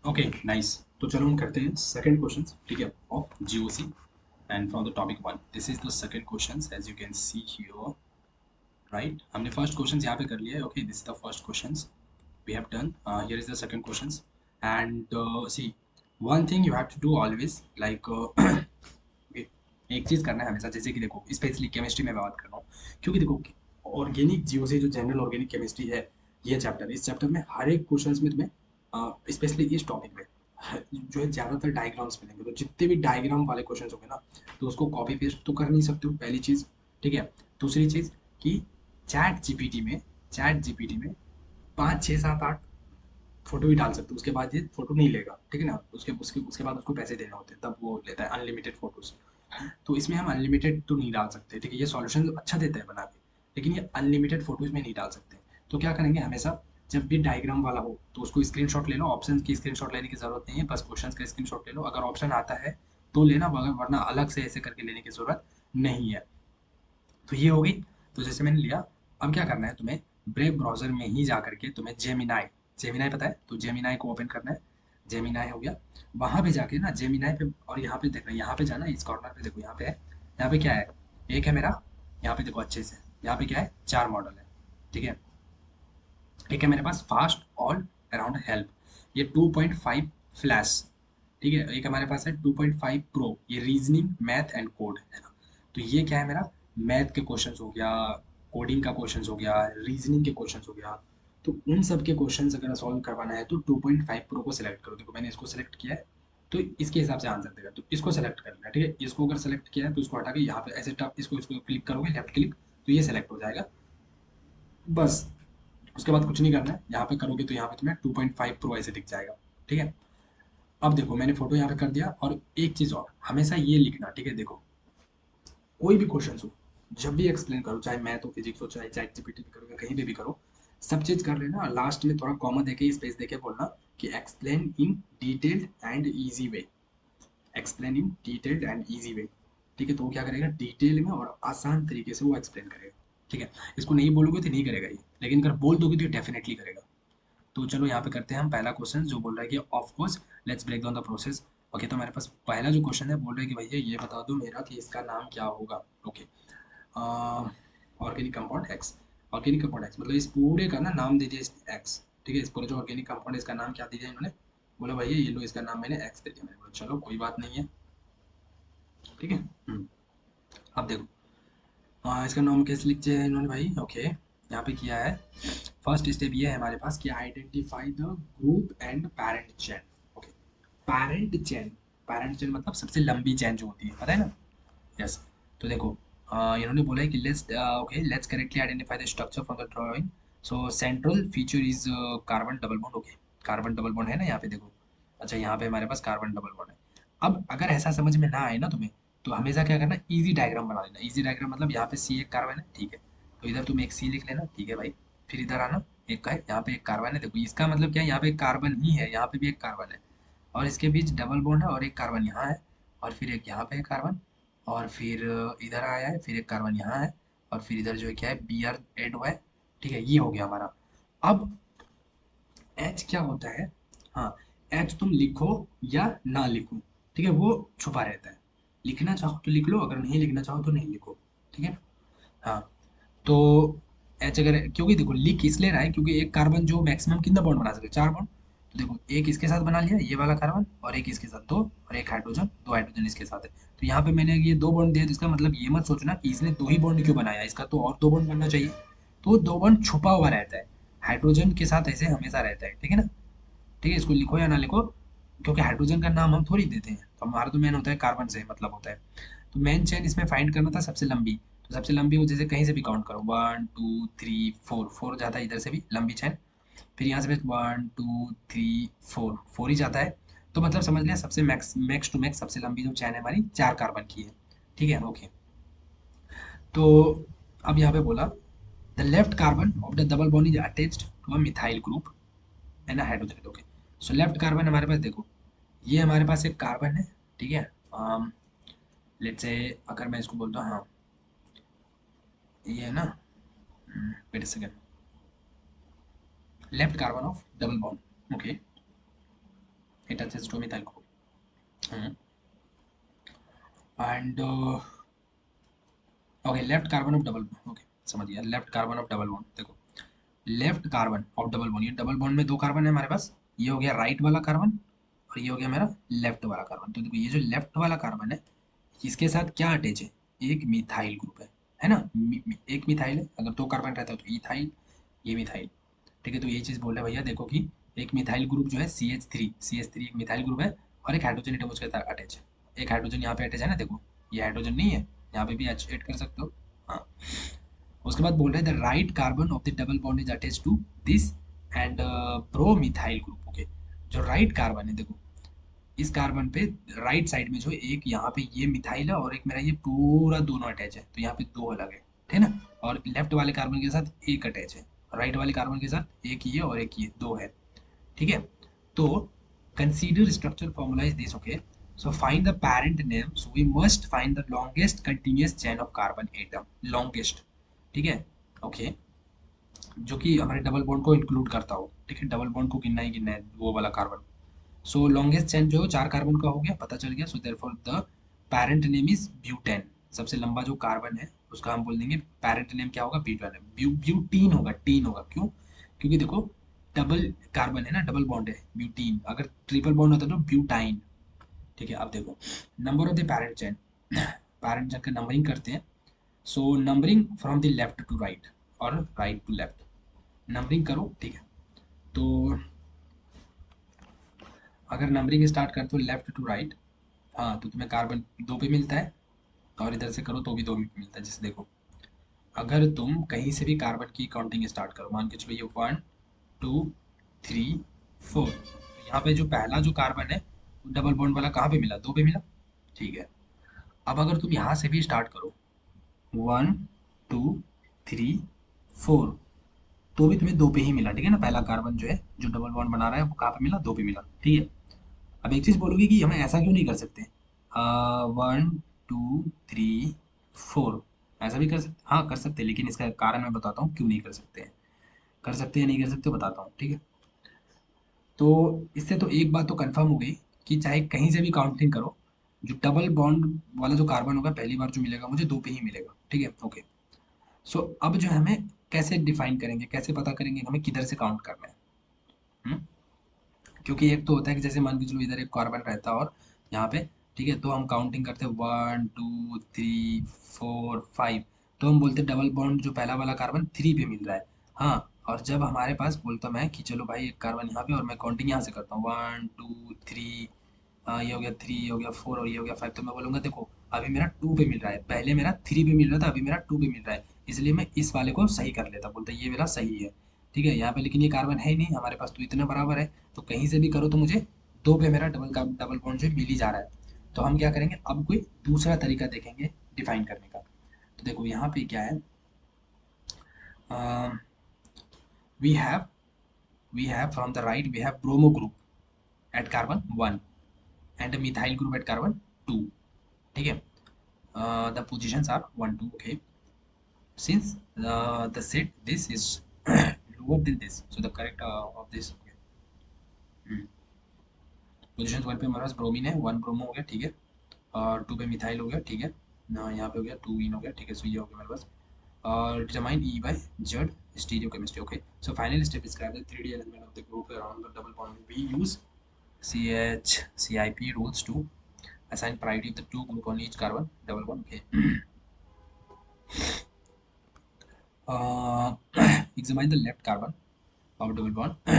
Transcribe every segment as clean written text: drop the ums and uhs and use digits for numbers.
Okay nice. तो चलो हम करते हैं सेकंड क्वेश्चन, ठीक है, of GOC and from the topic one. This is the second question as you can see here, right. हमने फर्स्ट क्वेश्चन यहाँ पे कर लिया है। Okay, this is the first question we have done. Here is the second questions, and see, one thing you have to do always, like okay, एक चीज़ करना है हमेशा, जैसे कि देखो स्पेशली केमिस्ट्री में बात कर रहा हूँ, क्योंकि देखो ऑर्गेनिक जीओ से जो जनरल ऑर्गेनिक केमिस्ट्री है, ये चैप्टर, इस चैप्टर में हर एक क्वेश्चंस में तुम्हें स्पेशली इस टॉपिक में जो है ज़्यादातर डायग्राम्स मिलेंगे। तो जितने भी डायग्राम वाले क्वेश्चन होंगे ना, तो उसको कॉपी पेस्ट तो कर नहीं सकते हो, पहली चीज़, ठीक है। दूसरी चीज़ कि चैट जीपीटी में 5 6 7 8 फोटो भी डाल सकते हो, उसके बाद ये फोटो नहीं लेगा, ठीक है ना। उसके उसके उसके बाद उसको पैसे देने होते हैं, तब वो लेता है अनलिमिटेड फोटोज। तो इसमें हम अनलिमिटेड तो नहीं डाल सकते, ठीक है। ये सॉल्यूशन अच्छा देता है बना के, लेकिन ये अनलिमिटेड फोटोज में नहीं डाल सकते। तो क्या करेंगे, हमेशा जब भी डायग्राम वाला हो तो उसको स्क्रीनशॉट ले लो। ऑप्शन की स्क्रीनशॉट लेने की जरूरत नहीं है, बस क्वेश्चन का स्क्रीनशॉट ले लो। अगर ऑप्शन आता है तो लेना, वरना अलग से ऐसे करके लेने की जरूरत नहीं है। तो ये हो गई। तो जैसे मैंने लिया, अब क्या करना है तुम्हें, ब्रेव ब्राउज़र में ही जा करके तुम्हें जेमिनाई, जेमिनाई पता है, तो जेमिनाई को ओपन करना है। जेमिनाई हो गया, वहाँ पे जाके ना जेमिनाई पे, और यहाँ पे देखना, यहाँ पे जाना, इस कॉर्नर पे देखो, यहाँ पे है, यहाँ पे क्या है, एक है मेरा, यहाँ पे देखो अच्छे से, यहाँ पे क्या है, 4 मॉडल है, ठीक है। एक है मेरे पास फास्ट ऑल अराउंड हेल्प, ये 2.5 फ्लैश, ठीक है। एक हमारे पास है 2.5 प्रो, ये रीजनिंग मैथ एंड कोड है ना। तो ये क्या है मेरा, मैथ के क्वेश्चंस हो गया, कोडिंग का क्वेश्चंस हो गया, रीजनिंग के क्वेश्चंस हो गया। तो उन सब के क्वेश्चंस अगर सॉल्व करवाना है तो 2.5 प्रो को सिलेक्ट करो। देखो मैंने इसको सिलेक्ट किया है, तो इसके हिसाब से आंसर देगा, तो इसको सेलेक्ट करना है, ठीक है। इसको अगर सेलेक्ट किया है तो इसको हटा के यहाँ पे ऐसे टप, इसको इसको क्लिक करोगे, लेफ्ट क्लिक, तो ये सेलेक्ट हो जाएगा, बस। उसके बाद कुछ नहीं करना है, यहाँ पे करोगे तो यहाँ पे तुम्हें 2.5 प्रो ऐसे दिख जाएगा, ठीक है। अब देखो मैंने फोटो यहाँ पे कर दिया, और एक चीज़ और, हमेशा ये लिखना, ठीक है। देखो कोई भी क्वेश्चन हो, जब भी एक्सप्लेन करो, चाहे मैथ हो, फिजिक्स हो, चाहे चैट जीपीटी पे करो या कहीं पे भी करो, सब चीज़ कर लेना, और लास्ट में थोड़ा कॉमा देके, स्पेस देके बोलना कि explain in detailed and easy way, explain in detailed and easy way, ठीक है। तो वो क्या करेगा, डिटेल में और आसान तरीके से वो एक्सप्लेन करेगा, ठीक है। इसको नहीं बोलोगे तो नहीं करेगा ये, लेकिन अगर बोल दोगे तो डेफिनेटली करेगा। तो चलो यहाँ पे करते हैं हम पहला क्वेश्चन, जो बोल रहा है कि of course let's break down the process. Okay, तो मेरे पास पहला जो क्वेश्चन है, बोल रहे हैं कि भैया ये बता दो मेरा कि इसका नाम क्या होगा। Okay, organic compound x, organic compound x, मतलब इस पूरे का ना नाम दीजिए एक्स, ठीक है। इस पूरे जो ऑर्गेनिक कंपाउंड है इसका नाम क्या दीजिए इन्होंने, बोला भैया ये लो, इसका नाम मैंने एक्स दे दिया। मैंने बोला चलो कोई बात नहीं है, ठीक है। अब देखो, हाँ, इसका नाम कैसे लिखते हैं इन्होंने भाई। ओके, यहाँ पे किया है, फर्स्ट स्टेप ये है हमारे पास कि identify the group and parent chain. Okay, parent chain, parent chain मतलब सबसे लंबी चेन जो होती है, पता है ना। यस। तो देखो, इन्होंने बोला है कि let's, okay, let's correctly identify the structure from the drawing. So central feature is carbon double bond. Okay, carbon double bond है ना यहाँ पे, देखो। अच्छा, यहाँ पे हमारे पास कार्बन डबल बॉन्ड है। अब अगर ऐसा समझ में ना आए ना तुम्हें, तो हमेशा क्या करना, इजी डायग्राम बना लेना। इजी डायग्राम मतलब यहाँ पे सी एक कार्बन है, ठीक है, तो इधर तुम एक सी लिख लेना, ठीक है भाई। फिर इधर आना, एक का है, यहाँ पे एक कार्बन है, देखो इसका मतलब क्या है, यहाँ पे एक कार्बन ही है, यहाँ पे भी एक कार्बन है, और इसके बीच डबल बॉन्ड है, और एक कार्बन यहाँ है, और फिर एक यहाँ पे है कार्बन, और फिर इधर आया है, फिर एक कार्बन यहाँ है, और फिर इधर जो है क्या है, बी आर एड हुआ है, ठीक है। ये हो गया हमारा। अब एच क्या होता है, हाँ, एच तुम लिखो या ना लिखो, ठीक है, वो छुपा रहता है। लिखना चाहो तो लिख लो, अगर नहीं लिखना चाहो तो नहीं लिखो, ठीक है। हाँ, तो एच अगर, क्योंकि देखो लिख इसलिए रहा है क्योंकि एक कार्बन जो मैक्सिमम कितना बॉन्ड बना सकते हैं, 4 बॉन्ड। तो देखो एक इसके साथ बना लिया ये वाला कार्बन, और एक इसके साथ, दो, और एक हाइड्रोजन, 2 हाइड्रोजन इसके साथ है। तो यहाँ पे मैंने ये 2 बॉन्ड दिया, तो इसका मतलब ये मत सोचना कि इसने 2 ही बॉन्ड क्यों बनाया, इसका तो और 2 बॉन्ड बनना चाहिए। तो 2 बॉन्ड छुपा हुआ रहता है, हाइड्रोजन के साथ ऐसे हमेशा रहता है, ठीक है ना। ठीक है, इसको लिखो या ना लिखो, क्योंकि हाइड्रोजन का नाम हम थोड़ी देते हैं, तो हमारा तो मेन होता है कार्बन से मतलब होता है। तो मेन चेन इसमें फाइंड करना था सबसे लंबी। तो सबसे लंबी हो, जैसे कहीं से भी काउंट करो, 1 2 3 4, 4 जाता है इधर से भी लंबी चेन। फिर यहाँ से भी 1 2 3 4, 4 ही जाता है। तो मतलब समझ लिया, सबसे मैक्स मैक्स टू मैक्स सबसे लंबी जो चैन है हमारी 4 कार्बन की है, ठीक है। ओके, तो अब यहाँ पे बोला the left carbon of the double bond is attached to a methyl group and a hydrogen. Okay, so left carbon हमारे पास देखो, ये हमारे पास एक कार्बन है, ठीक है। लेट्स से अगर मैं इसको बोलता हूँ, हाँ ये है ना, wait a second, left carbon of double bond. Okay, it attaches to a methyl group. And okay left carbon of double bond, okay समझ गया, left carbon of double bond. देखो left carbon of double bond, ये double bond में दो carbon है हमारे पास, ये हो गया राइट वाला कार्बन और ये हो गया मेरा लेफ्ट वाला कार्बन। तो देखो ये जो लेफ्ट वाला कार्बन है इसके साथ क्या अटैच है, एक मिथाइल ग्रुप है ना, एक मिथाइल है, अगर दो कार्बन रहता है तो इथाइल, ये मिथाइल। ठीक है, तो ये चीज़ बोल रहे हैं भैया, देखो कि एक मिथाइल ग्रुप जो है CH3 एक मिथाइल ग्रुप है और एक हाइड्रोजन एटम उसके साथ अटैच है। एक हाइड्रोजन यहाँ पे अटैच है ना, देखो ये हाइड्रोजन नहीं है, यहाँ पे भी एच ऐड कर सकते हो। हाँ, उसके बाद बोल रहे हैं the right carbon of the double bond is attach to this and pro methyl group. Okay, जो राइट कार्बन है देखो इस कार्बन पे राइट साइड में जो एक यहाँ पे ये मिथाइल है और एक मेरा ये पूरा दोनों अटैच है, तो यहाँ पे दो अलग है, ठीक है ना। और लेफ्ट वाले कार्बन के साथ एक अटैच है, राइट वाले कार्बन के साथ एक ये और एक ये दो है, ठीक है। तो consider structure formula is this, okay. So find the parent name, so we must find the longest continuous chain of carbon atom, longest, ठीक है, ओके, जो कि हमारे डबल बॉन्ड को इंक्लूड करता हो, ठीक है, डबल बॉन्ड को गिनना ही गिनना है वो वाला कार्बन। सो लॉन्गेस्ट चेन जो चार कार्बन का हो गया, पता चल गया। So therefore the parent name is butane, सबसे लंबा जो कार्बन है उसका हम बोल देंगे पैरेंट नेम क्या होगा, ब्यूटेन, ब्यूटीन होगा, टीन होगा, क्यों, क्योंकि देखो डबल कार्बन है ना, डबल बॉन्ड है ब्यूटीन, अगर ट्रिपल बॉन्ड होता तो ब्यूटाइन। ठीक है, अब देखो number of the parent chain, parent chain का नंबरिंग करते हैं। So numbering from the left to right और राइट टू लेफ्ट, नंबरिंग करो, ठीक है। तो अगर नंबरिंग स्टार्ट करते हो लेफ्ट टू राइट, हाँ तो तुम्हें कार्बन दो पे मिलता है, और इधर से करो तो भी दो पे मिलता है। जैसे देखो अगर तुम कहीं से भी कार्बन की काउंटिंग स्टार्ट करो, मान के चलो ये 1 2 3 4, तो यहाँ पे जो पहला जो कार्बन है डबल बॉन्ड वाला कहाँ पे मिला, दो पे मिला, ठीक है। अब अगर तुम यहाँ से भी स्टार्ट करो 1 2 3 4, तो भी तुम्हें दो पे ही मिला, ठीक है ना, पहला कार्बन जो है जो डबल बॉन्ड बना रहा है वो कहाँ पे मिला, दो पे मिला, ठीक है। अब एक चीज़ बोलोगे कि हमें ऐसा क्यों नहीं कर सकते, 1 2 3 4, ऐसा भी कर सकते, हाँ कर सकते हैं, लेकिन इसका कारण मैं बताता हूँ क्यों नहीं कर सकते हैं, कर सकते हैं नहीं कर सकते बताता हूँ, ठीक है। तो इससे तो एक बात तो कंफर्म हो गई कि चाहे कहीं से भी काउंटिंग करो, जो डबल बॉन्ड वाला जो कार्बन होगा पहली बार जो मिलेगा मुझे दो पे ही मिलेगा, ठीक है, ओके। सो अब जो है हमें कैसे डिफाइन करेंगे, कैसे पता करेंगे हमें किधर से काउंट करना है, हुँ? क्योंकि एक तो होता है कि जैसे मान के चलो इधर एक कार्बन रहता है और यहाँ पे, ठीक है, तो हम काउंटिंग करते हैं 1 2 3 4 5, तो हम बोलते हैं डबल बॉन्ड जो पहला वाला कार्बन 3 पे मिल रहा है, हाँ। और जब हमारे पास बोलता मैं कि चलो भाई एक कार्बन यहाँ पे और मैं काउंटिंग यहाँ से करता हूँ 1 2 3, ये हो गया 3, ये हो गया 4 और ये हो गया 5, तो मैं बोलूँगा देखो अभी मेरा 2 पे मिल रहा है, पहले मेरा 3 पे मिल रहा था, अभी मेरा 2 पे मिल रहा है, इसलिए मैं इस वाले को सही कर लेता, बोलता ये मेरा सही है, ठीक है। यहाँ पे लेकिन ये कार्बन है ही नहीं हमारे पास, तो इतना बराबर है, तो कहीं से भी करो तो मुझे दो पे मेरा डबल बॉन्ड जो मिल ही जा रहा है। तो हम क्या करेंगे, अब कोई दूसरा तरीका देखेंगे डिफाइन करने का। तो देखो यहाँ पे क्या है, we have we have from the right we have bromo group at carbon 1 and methyl group at carbon 2, ठीक है। The positions are 1 2, okay, since the set this is lower than this, so the correct of this, okay. Position 1 पे हमारे पास bromine है, 1 bromo हो गया, ठीक है, और 2 पे मिथाइल हो गया, ठीक है ना, यहाँ पे हो गया 2 इन हो गया, ठीक है। सो ये हो गया मेरे पास, और determine E by Z stereochemistry, okay. So final step describe the 3D element of the group around the double bond, we use CH CIP rules to assign priority of the two group on each carbon double bond, okay. uh, examine the left carbon of double bond,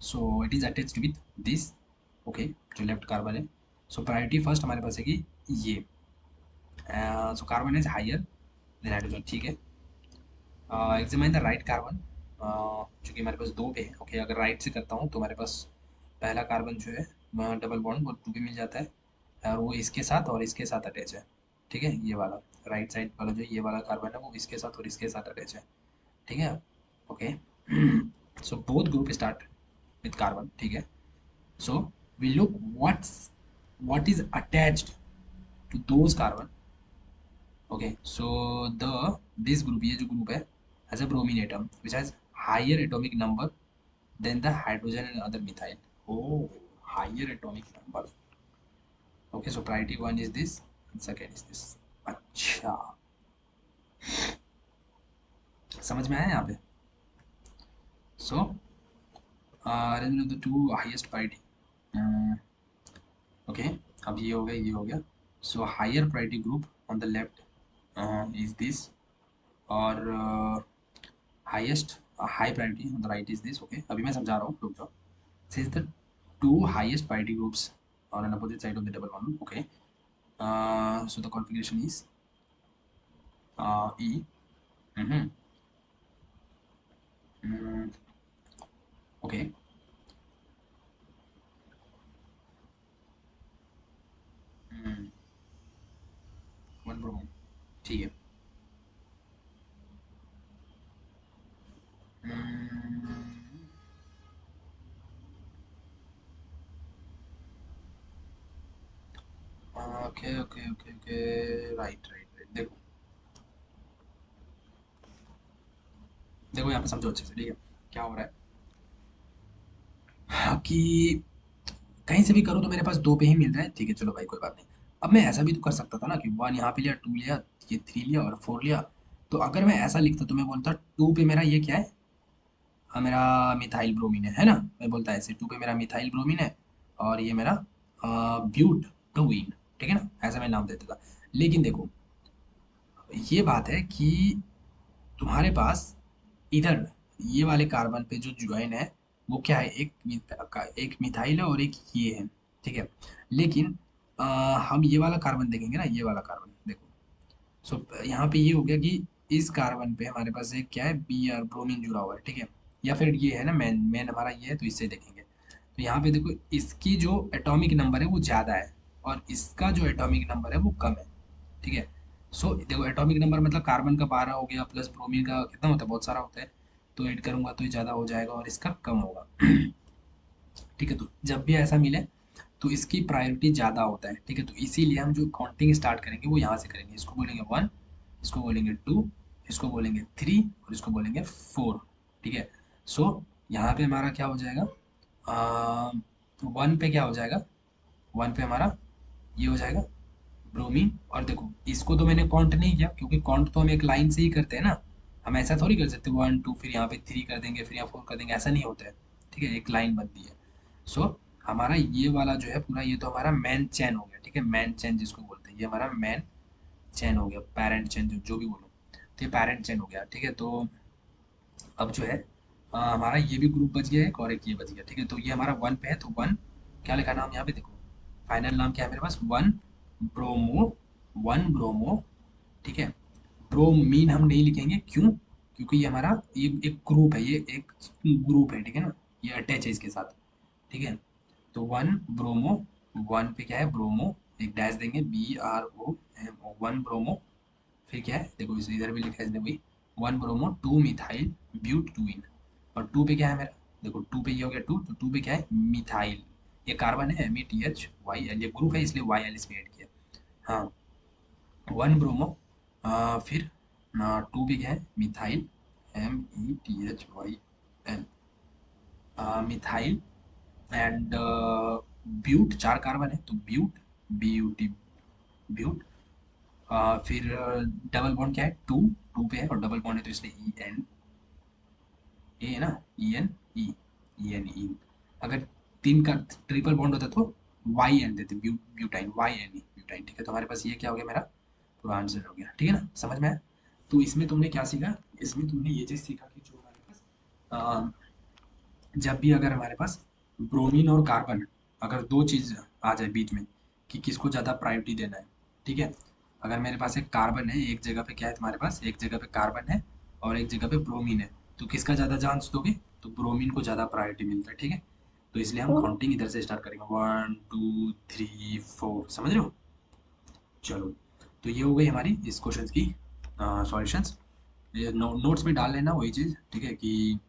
so it is attached with this, okay, जो left carbon है। So priority first हमारे पास है कि ये, so carbon is higher than hydrogen, ठीक है। Examine the right carbon, जो कि हमारे पास दो पे है, ओके। अगर राइट से करता हूँ तो हमारे पास पहला कार्बन जो है डबल बॉन्ड वो टू पे मिल जाता है, और वो इसके साथ और इसके साथ अटैच है, ठीक है, ये वाला राइट साइड वाला जो ये वाला कार्बन है वो इसके साथ और इसके साथ अटैच है, ठीक है, okay. So both group start with carbon, ठीक है। So we look what is attached to those carbon. Okay, so this group, ये जो group है, has a bromine atom which has higher atomic number than the hydrogen and other methyl. Oh, higher atomic number. Okay, so priority 1 is this and second is this. अच्छा, समझ में आया यहाँ पे? So arrange of the two highest priority. Okay, अब ये हो गया, ये हो गया. So higher priority group on the left is this, और highest high priority on the right is this. Okay, अभी मैं समझा रहा हूँ, रुक जाओ. Says the two highest priority groups are on opposite side of the double bond. Okay, so the configuration is E. Mm-hmm. Okay. One bromo, ठीक है. Okay okay okay okay, right right right. देखो देखो यहाँ पे समझो अच्छे से, ठीक है, क्या हो रहा है कि कहीं से भी करो तो मेरे पास दो पे ही मिल रहा है. ठीक है, चलो भाई कोई बात नहीं. अब मैं ऐसा भी तो कर सकता था ना कि वन यहाँ पे लिया, टू लिया, ये थ्री लिया और फोर लिया. तो अगर मैं ऐसा लिखता तो मैं बोलता टू पे मेरा ये क्या है, मेरा मिथाइल ब्रोमीन है ना. मैं बोलता ऐसे टू पे मेरा मिथाइल ब्रोमीन है और ये मेरा ब्यूट टूइन, ठीक है ना, ऐसा मैं नाम देता था. लेकिन देखो ये बात है कि तुम्हारे पास इधर ये वाले कार्बन पे जो ज्वाइन है वो क्या है, एक मिथाइल है और एक ये है, ठीक है. लेकिन हम ये वाला कार्बन देखेंगे ना, ये वाला कार्बन देखो. सो यहाँ पे ये हो गया कि इस कार्बन पे हमारे पास एक क्या है, बी आर ब्रोमीन जुड़ा हुआ है, ठीक है. या फिर ये है ना, मेन मेन हमारा ये है, तो इससे देखेंगे. तो यहाँ पे देखो इसकी जो एटॉमिक नंबर है वो ज़्यादा है और इसका जो एटॉमिक नंबर है वो कम है, ठीक है. सो देखो एटॉमिक नंबर मतलब कार्बन का 12 हो गया प्लस ब्रोमीन का कितना होता है, बहुत सारा होता है. तो ऐड करूंगा तो ये ज़्यादा हो जाएगा और इसका कम होगा. ठीक है, तो जब भी ऐसा मिले तो इसकी प्रायोरिटी ज़्यादा होता है, ठीक है. तो इसीलिए हम जो काउंटिंग स्टार्ट करेंगे वो यहाँ से करेंगे. इसको बोलेंगे वन, इसको बोलेंगे टू, इसको बोलेंगे थ्री और इसको बोलेंगे फोर, ठीक है. सो यहाँ पे हमारा क्या हो जाएगा, वन पे क्या हो जाएगा, वन पे हमारा ये हो जाएगा ब्रोमीन. और देखो इसको तो मैंने काउंट नहीं किया क्योंकि काउंट तो हम एक लाइन से ही करते हैं ना. हम ऐसा थोड़ी कर सकते वन टू फिर यहाँ पे थ्री कर देंगे फिर यहाँ फोर कर देंगे, ऐसा नहीं होता है, ठीक है. एक लाइन बनती है. सो हमारा ये वाला जो है पूरा ये तो हमारा मैन चैन हो गया, ठीक है. मैन चैन जिसको बोलते हैं ये हमारा मैन चैन हो गया, पेरेंट चैन जो भी बोलो, तो ये पेरेंट चैन हो गया, ठीक है. तो अब जो है हमारा ये भी ग्रुप बच गया है और एक ये बच गया, ठीक है. तो ये हमारा वन पे है तो वन क्या लिखा नाम यहाँ पे देखो, फाइनल नाम क्या है मेरे पास, वन ब्रोमो, वन ब्रोमो, ठीक है. ब्रोमीन हम नहीं लिखेंगे, क्यों, क्योंकि ये हमारा ये एक ग्रुप है, ये एक ग्रुप है, ठीक है ना, ये अटैच है इसके साथ, ठीक है. तो वन ब्रोमो, वन पे क्या है ब्रोमो, एक डैश देंगे B R O M O, one bromo. फिर क्या है देखो इस इधर भी लिखा है इसने वही, वन ब्रोमो टू मिथाइल ब्यूटूइन. और टू पे क्या है मेरा, देखो टू पे ये हो गया टू, तो टू पे क्या है मिथाइल, ये कार्बन है M E T H Y L, ये ग्रुप है इसलिए वाई एल इसमें ऐड किया. हाँ, वन ब्रोमो, फिर टू पे क्या है methyl M E T H Y L, methyl and but, चार कार्बन है तो but, B U T but. फिर डबल बॉन्ड क्या है टू, टू पे है और डबल बॉन्ड है तो इसलिए ई एन ए है ना, E N E, E N E. अगर तीन का ट्रिपल बॉन्ड होता तो वाई एन देते, butyne Y N E butyne, ठीक है. तो हमारे पास ये क्या हो गया मेरा पूरा आंसर हो गया, ठीक है ना, समझ में आया. तो इसमें तुमने क्या सीखा, इसमें तुमने ये चीज़ सीखा कि जो हमारे पास जब भी अगर हमारे पास ब्रोमीन और कार्बन अगर दो चीज़ आ जाए बीच में कि किसको ज़्यादा प्रायोरिटी देना है, ठीक है. अगर मेरे पास एक कार्बन है, एक जगह पे क्या है तुम्हारे पास, एक जगह पे कार्बन है और एक जगह पे ब्रोमीन है, तो किसका ज़्यादा चांस दोगे, तो ब्रोमीन को ज़्यादा प्रायोरिटी मिलता है, ठीक है. तो इसलिए हम काउंटिंग इधर से स्टार्ट करेंगे वन टू थ्री फोर, समझ रहे हो. चलो, तो ये हो गई हमारी इस क्वेश्चन की सॉल्यूशंस. ये नोट्स में डाल लेना वही चीज़, ठीक है, कि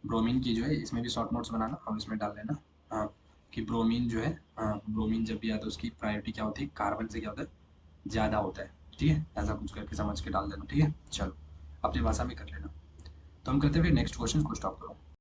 ब्रोमीन की जो है इसमें भी शॉर्ट नोट्स बनाना और इसमें डाल लेना. हाँ, कि ब्रोमीन जो है, हाँ ब्रोमीन जब भी आता है उसकी प्रायोरिटी क्या होती है, कार्बन से क्या होता है ज़्यादा होता है, ठीक है. ऐसा कुछ करके समझ के डाल देना, ठीक है. चलो अपनी भाषा में कर लेना. तो हम करते हैं फिर नेक्स्ट क्वेश्चन को स्टॉप करो.